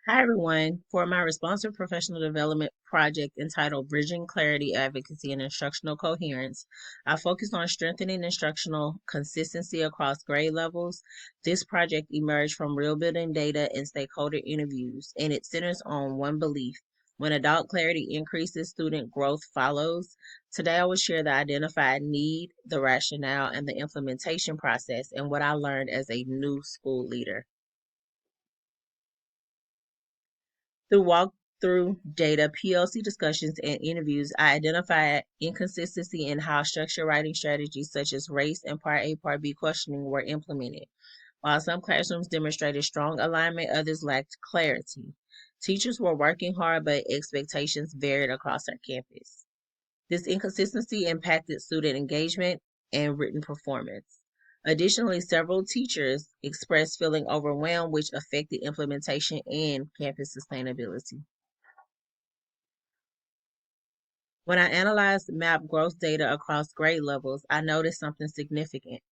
Hi, everyone. For my responsive professional development project entitled Bridging Clarity, Advocacy, and Instructional Coherence, I focused on strengthening instructional consistency across grade levels. This project emerged from real building data and stakeholder interviews, and it centers on one belief. When adult clarity increases, student growth follows. Today, I will share the identified need, the rationale, and the implementation process, and what I learned as a new school leader. Through walkthrough data, PLC discussions, and interviews, I identified inconsistency in how structure writing strategies such as race and Part A, Part B questioning were implemented. While some classrooms demonstrated strong alignment, others lacked clarity. Teachers were working hard, but expectations varied across our campus. This inconsistency impacted student engagement and written performance. Additionally, several teachers expressed feeling overwhelmed, which affected implementation and campus sustainability. When I analyzed map growth data across grade levels, I noticed something significant.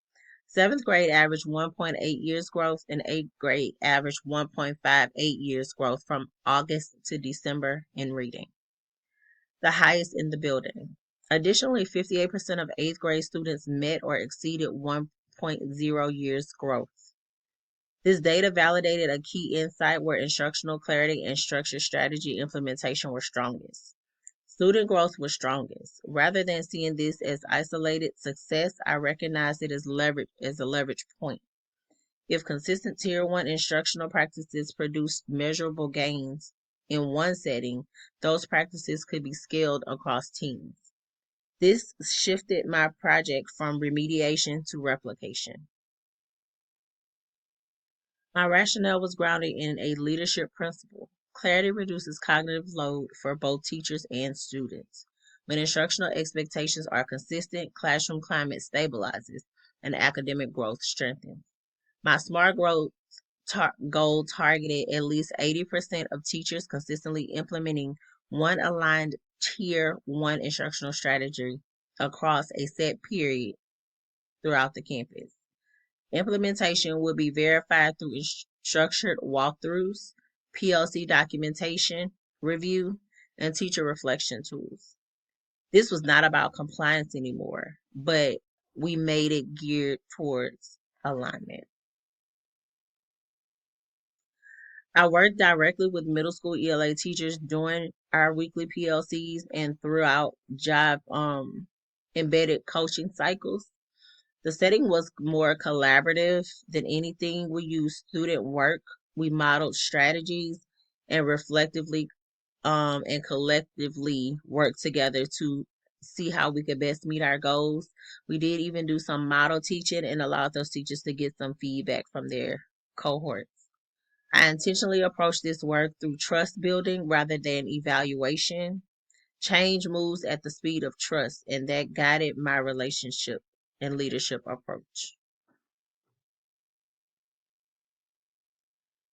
Seventh grade averaged 1.8 years growth, and eighth grade averaged 1.58 years growth from August to December in reading, the highest in the building. Additionally, 58% of eighth grade students met or exceeded 1.0 years growth. This data validated a key insight where instructional clarity and structured strategy implementation were strongest. Student growth was strongest. Rather than seeing this as isolated success, I recognize it as a leverage point. If consistent Tier 1 instructional practices produce measurable gains in one setting, those practices could be scaled across teams. This shifted my project from remediation to replication. My rationale was grounded in a leadership principle. Clarity reduces cognitive load for both teachers and students. When instructional expectations are consistent, classroom climate stabilizes and academic growth strengthens. My SMART growth goal targeted at least 80% of teachers consistently implementing one aligned Tier 1 instructional strategy across a set period throughout the campus. Implementation will be verified through structured walkthroughs, PLC documentation, review, and teacher reflection tools. This was not about compliance anymore, but we made it geared towards alignment. I worked directly with middle school ELA teachers during our weekly PLCs and throughout job embedded coaching cycles. The setting was more collaborative than anything. We used student work, we modeled strategies, and reflectively and collectively worked together to see how we could best meet our goals. We did even do some model teaching and allowed those teachers to get some feedback from their cohorts. I intentionally approached this work through trust building rather than evaluation. Change moves at the speed of trust, and that guided my relationship and leadership approach.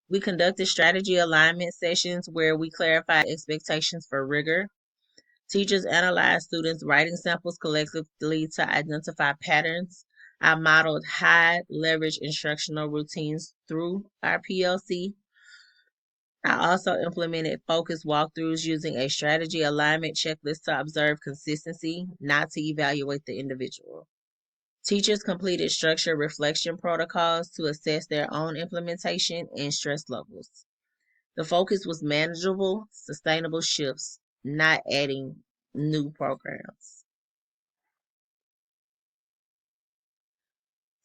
We conducted strategy alignment sessions where we clarified expectations for rigor. Teachers analyzed students' writing samples collectively to identify patterns. I modeled high leverage instructional routines through our PLC. I also implemented focused walkthroughs using a strategy alignment checklist to observe consistency, not to evaluate the individual. Teachers completed structured reflection protocols to assess their own implementation and stress levels. The focus was manageable, sustainable shifts, not adding new programs.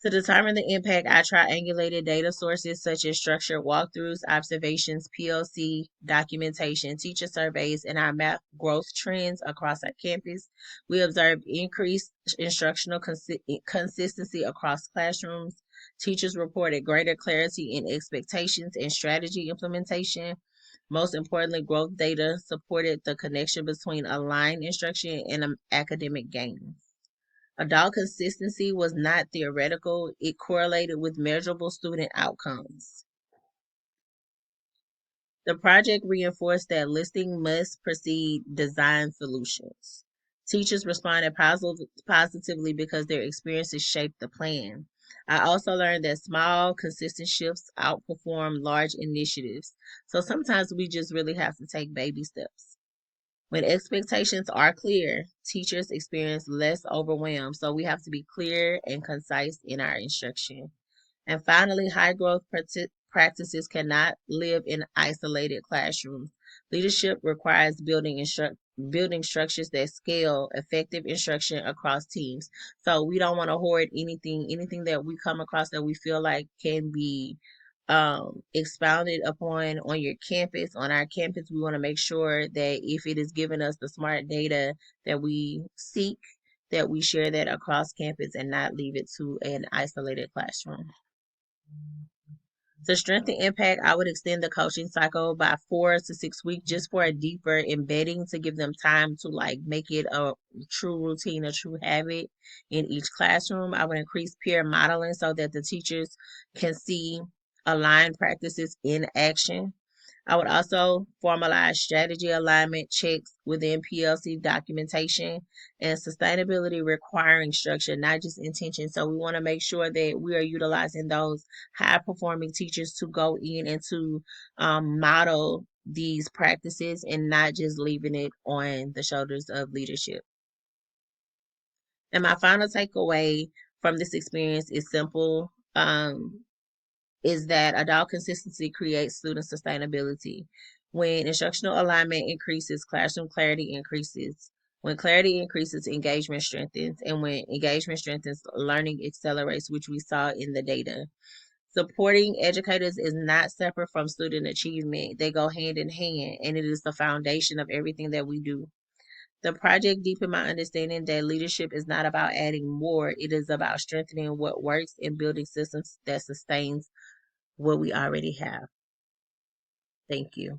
To determine the impact, I triangulated data sources such as structured walkthroughs, observations, PLC, documentation, teacher surveys, and I mapped growth trends across our campus. We observed increased instructional consistency across classrooms. Teachers reported greater clarity in expectations and strategy implementation. Most importantly, growth data supported the connection between aligned instruction and academic gains. Adult consistency was not theoretical, it correlated with measurable student outcomes. The project reinforced that listing must precede design solutions. Teachers responded positively because their experiences shaped the plan. I also learned that small, consistent shifts outperform large initiatives. So sometimes we just really have to take baby steps. When expectations are clear, teachers experience less overwhelm. So we have to be clear and concise in our instruction. And finally, high growth practices cannot live in isolated classrooms. Leadership requires building structures that scale effective instruction across teams. So we don't want to hoard anything that we come across that we feel like can be expounded upon on your campus. On our campus, we want to make sure that if it is giving us the smart data that we seek, that we share that across campus and not leave it to an isolated classroom. To strengthen impact, I would extend the coaching cycle by 4 to 6 weeks just for a deeper embedding to give them time to like make it a true routine, a true habit in each classroom. I would increase peer modeling so that the teachers can see aligned practices in action. I would also formalize strategy alignment checks within PLC documentation and sustainability requiring structure, not just intention. So we want to make sure that we are utilizing those high performing teachers to go in and to model these practices and not just leaving it on the shoulders of leadership. And my final takeaway from this experience is simple. Is that adult consistency creates student sustainability. When instructional alignment increases, classroom clarity increases. When clarity increases, engagement strengthens. And when engagement strengthens, learning accelerates, which we saw in the data. Supporting educators is not separate from student achievement. They go hand in hand, and it is the foundation of everything that we do. The project deepened my understanding that leadership is not about adding more, it is about strengthening what works and building systems that sustains what we already have. Thank you.